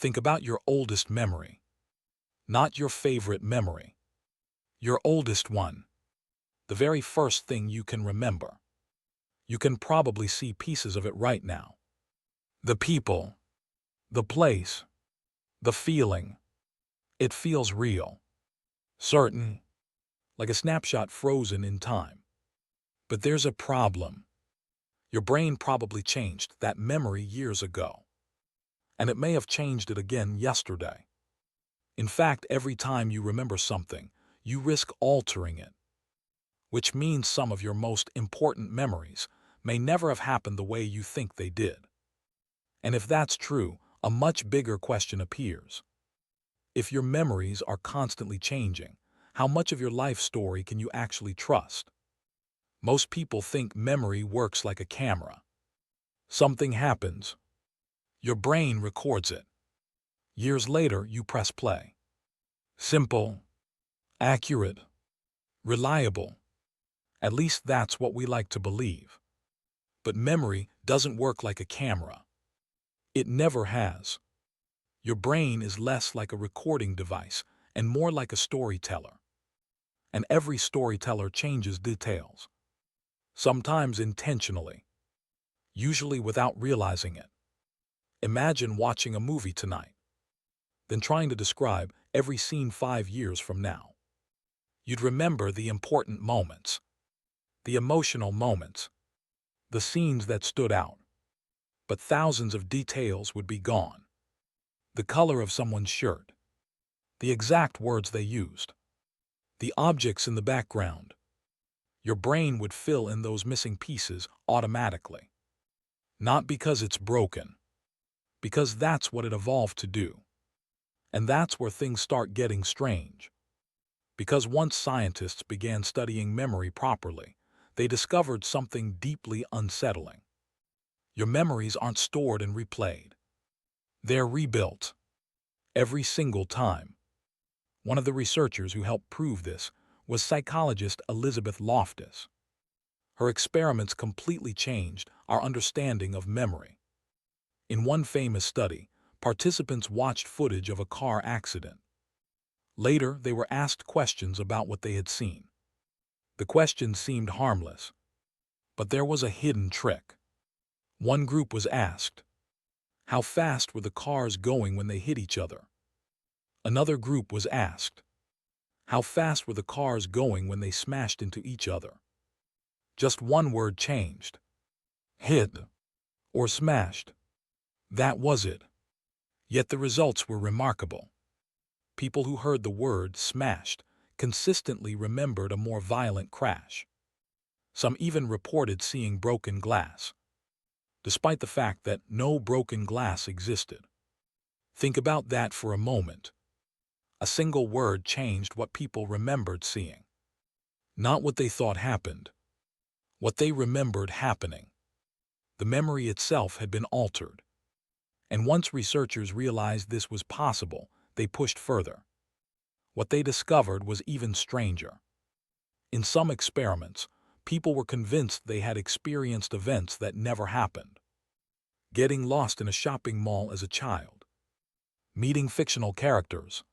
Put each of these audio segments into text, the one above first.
Think about your oldest memory. Not your favorite memory. Your oldest one. The very first thing you can remember. You can probably see pieces of it right now. The people. The place. The feeling. It feels real. Certain. Like a snapshot frozen in time. But there's a problem. Your brain probably changed that memory years ago. And it may have changed it again yesterday. In fact, every time you remember something, you risk altering it. Which means some of your most important memories may never have happened the way you think they did. And if that's true, a much bigger question appears. If your memories are constantly changing, how much of your life story can you actually trust? Most people think memory works like a camera. Something happens. Your brain records it. Years later, you press play. Simple, accurate, reliable. At least that's what we like to believe. But memory doesn't work like a camera. It never has. Your brain is less like a recording device and more like a storyteller. And every storyteller changes details. Sometimes intentionally. Usually without realizing it. Imagine watching a movie tonight, then trying to describe every scene 5 years from now. You'd remember the important moments, the emotional moments, the scenes that stood out. But thousands of details would be gone. The color of someone's shirt, the exact words they used, the objects in the background. Your brain would fill in those missing pieces automatically. Not because it's broken, because that's what it evolved to do. And that's where things start getting strange. Because once scientists began studying memory properly, they discovered something deeply unsettling. Your memories aren't stored and replayed. They're rebuilt. Every single time. One of the researchers who helped prove this was psychologist Elizabeth Loftus. Her experiments completely changed our understanding of memory. In one famous study, participants watched footage of a car accident. Later, they were asked questions about what they had seen. The questions seemed harmless, but there was a hidden trick. One group was asked, how fast were the cars going when they hit each other? Another group was asked, how fast were the cars going when they smashed into each other? Just one word changed. Hit or smashed. That was it. Yet the results were remarkable. People who heard the word smashed consistently remembered a more violent crash. Some even reported seeing broken glass, despite the fact that no broken glass existed. Think about that for a moment. A single word changed what people remembered seeing. Not what they thought happened. What they remembered happening. The memory itself had been altered. And once researchers realized this was possible, they pushed further. What they discovered was even stranger. In some experiments, people were convinced they had experienced events that never happened. Getting lost in a shopping mall as a child. Meeting fictional characters.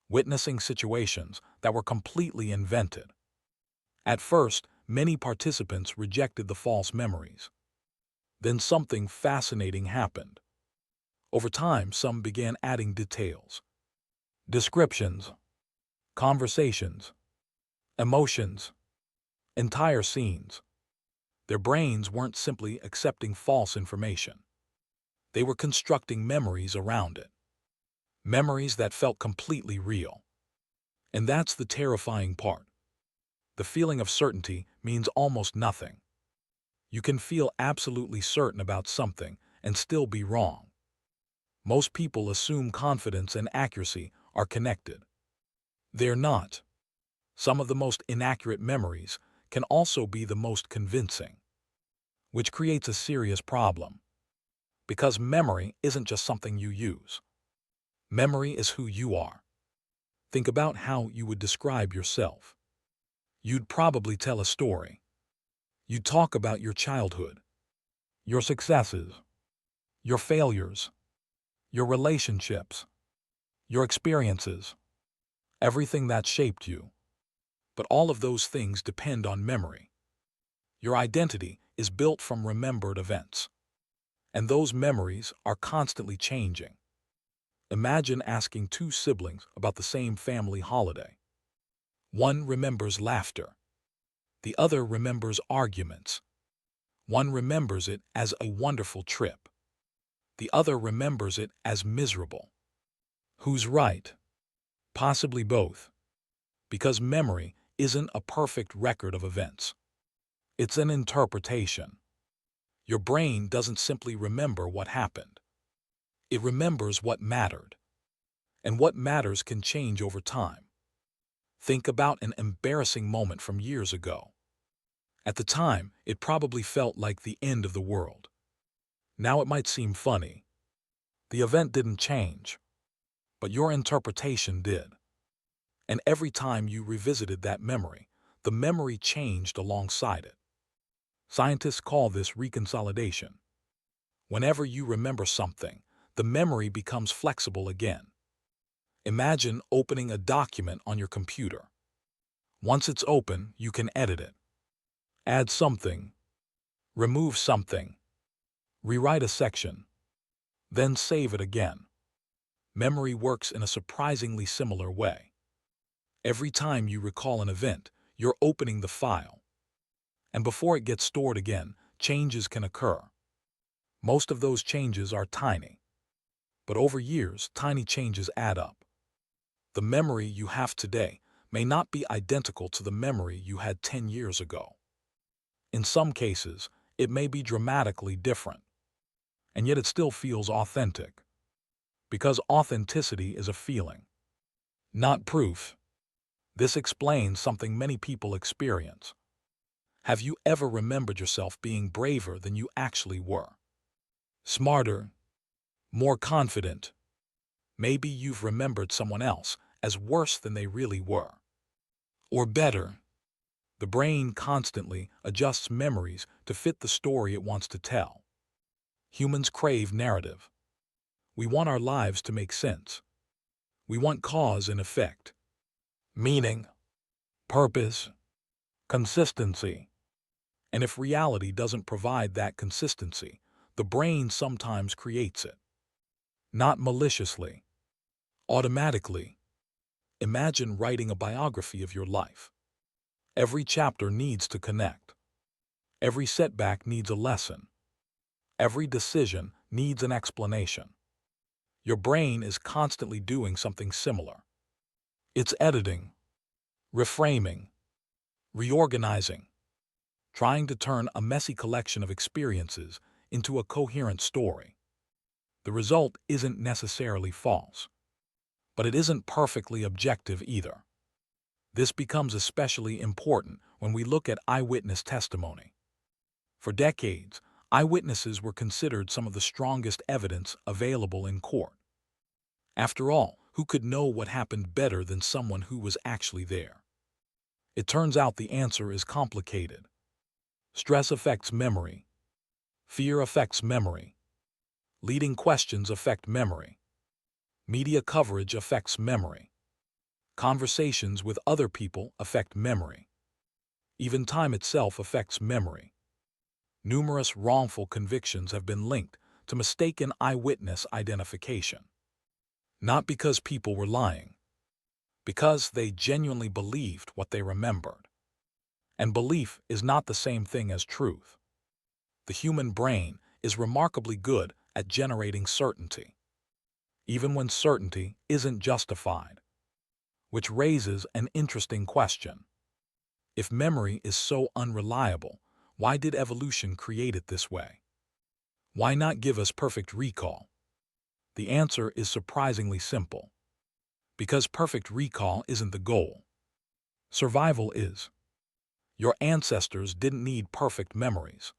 Witnessing situations that were completely invented. At first, many participants rejected the false memories. Then something fascinating happened. Over time, some began adding details. Descriptions. Conversations. Emotions. Entire scenes. Their brains weren't simply accepting false information. They were constructing memories around it. Memories that felt completely real. And that's the terrifying part. The feeling of certainty means almost nothing. You can feel absolutely certain about something and still be wrong. Most people assume confidence and accuracy are connected. They're not. Some of the most inaccurate memories can also be the most convincing, which creates a serious problem. Because memory isn't just something you use. Memory is who you are. Think about how you would describe yourself. You'd probably tell a story. You'd talk about your childhood, your successes, your failures, your relationships, your experiences, everything that shaped you. But all of those things depend on memory. Your identity is built from remembered events, and those memories are constantly changing. Imagine asking two siblings about the same family holiday. One remembers laughter. The other remembers arguments. One remembers it as a wonderful trip. The other remembers it as miserable. Who's right? Possibly both. Because memory isn't a perfect record of events. It's an interpretation. Your brain doesn't simply remember what happened. It remembers what mattered. And what matters can change over time. Think about an embarrassing moment from years ago. At the time, it probably felt like the end of the world. Now it might seem funny. The event didn't change, but your interpretation did. And every time you revisited that memory, the memory changed alongside it. Scientists call this reconsolidation. Whenever you remember something, the memory becomes flexible again. Imagine opening a document on your computer. Once it's open, you can edit it. Add something, remove something, rewrite a section, then save it again. Memory works in a surprisingly similar way. Every time you recall an event, you're opening the file. And before it gets stored again, changes can occur. Most of those changes are tiny. But over years, tiny changes add up. The memory you have today may not be identical to the memory you had 10 years ago. In some cases, it may be dramatically different. And yet it still feels authentic. Because authenticity is a feeling, not proof. This explains something many people experience. Have you ever remembered yourself being braver than you actually were? Smarter, more confident. Maybe you've remembered someone else as worse than they really were. Or better. The brain constantly adjusts memories to fit the story it wants to tell. Humans crave narrative. We want our lives to make sense. We want cause and effect, meaning, purpose, consistency. And if reality doesn't provide that consistency, the brain sometimes creates it. Not maliciously, automatically. Imagine writing a biography of your life. Every chapter needs to connect. Every setback needs a lesson. Every decision needs an explanation. Your brain is constantly doing something similar. It's editing, reframing, reorganizing, trying to turn a messy collection of experiences into a coherent story. The result isn't necessarily false, but it isn't perfectly objective either. This becomes especially important when we look at eyewitness testimony. For decades, eyewitnesses were considered some of the strongest evidence available in court. After all, who could know what happened better than someone who was actually there? It turns out the answer is complicated. Stress affects memory. Fear affects memory. Leading questions affect memory. Media coverage affects memory. Conversations with other people affect memory. Even time itself affects memory. Numerous wrongful convictions have been linked to mistaken eyewitness identification. Not because people were lying, because they genuinely believed what they remembered. And belief is not the same thing as truth. The human brain is remarkably good at generating certainty, even when certainty isn't justified. Which raises an interesting question. If memory is so unreliable, why did evolution create it this way? Why not give us perfect recall? The answer is surprisingly simple. Because perfect recall isn't the goal. Survival is. Your ancestors didn't need perfect memories.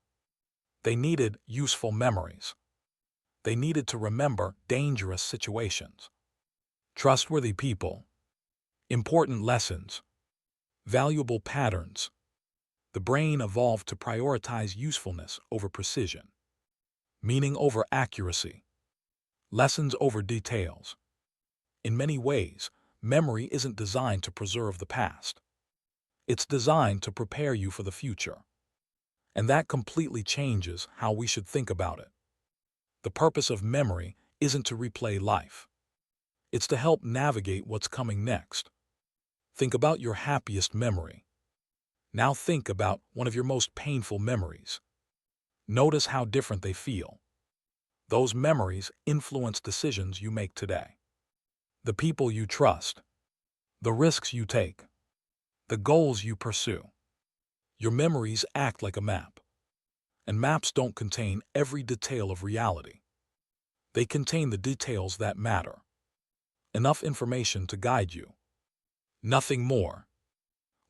They needed useful memories. They needed to remember dangerous situations, trustworthy people, important lessons, valuable patterns. The brain evolved to prioritize usefulness over precision, meaning over accuracy, Lessons over details. In many ways, memory isn't designed to preserve the past. It's designed to prepare you for the future. And that completely changes how we should think about it. The purpose of memory isn't to replay life. It's to help navigate what's coming next. Think about your happiest memory. Now think about one of your most painful memories. Notice how different they feel. Those memories influence decisions you make today. The people you trust, the risks you take, the goals you pursue. Your memories act like a map. And maps don't contain every detail of reality. They contain the details that matter. Enough information to guide you. Nothing more.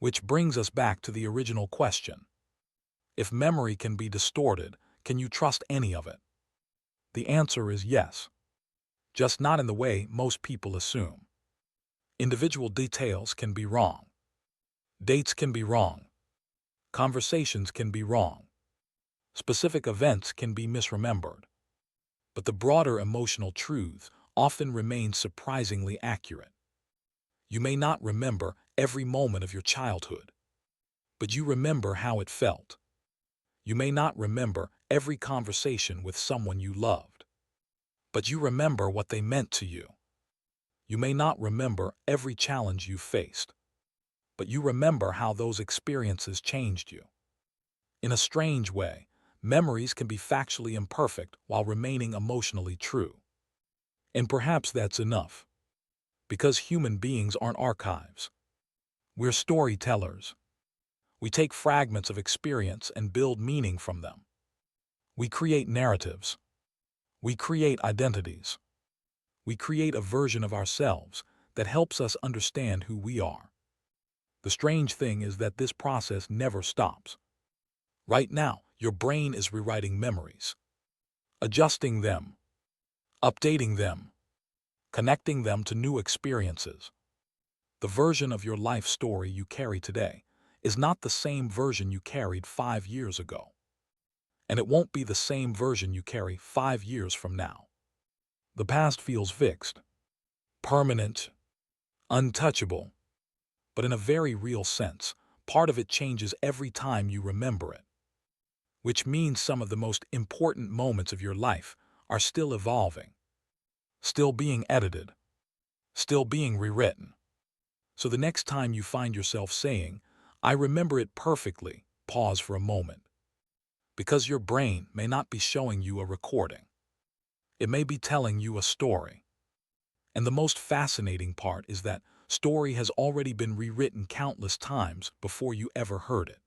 Which brings us back to the original question. If memory can be distorted, can you trust any of it? The answer is yes. Just not in the way most people assume. Individual details can be wrong. Dates can be wrong. Conversations can be wrong. Specific events can be misremembered. But the broader emotional truth often remains surprisingly accurate. You may not remember every moment of your childhood, but you remember how it felt. You may not remember every conversation with someone you loved, but you remember what they meant to you. You may not remember every challenge you faced, but you remember how those experiences changed you. In a strange way, memories can be factually imperfect while remaining emotionally true. And perhaps that's enough. Because human beings aren't archives. We're storytellers. We take fragments of experience and build meaning from them. We create narratives. We create identities. We create a version of ourselves that helps us understand who we are. The strange thing is that this process never stops. Right now, your brain is rewriting memories, adjusting them, updating them, connecting them to new experiences. The version of your life story you carry today is not the same version you carried 5 years ago. And it won't be the same version you carry 5 years from now. The past feels fixed, permanent, untouchable. But in a very real sense, part of it changes every time you remember it. Which means some of the most important moments of your life are still evolving, still being edited, still being rewritten. So the next time you find yourself saying, "I remember it perfectly," pause for a moment. Because your brain may not be showing you a recording. It may be telling you a story. And the most fascinating part is that story has already been rewritten countless times before you ever heard it.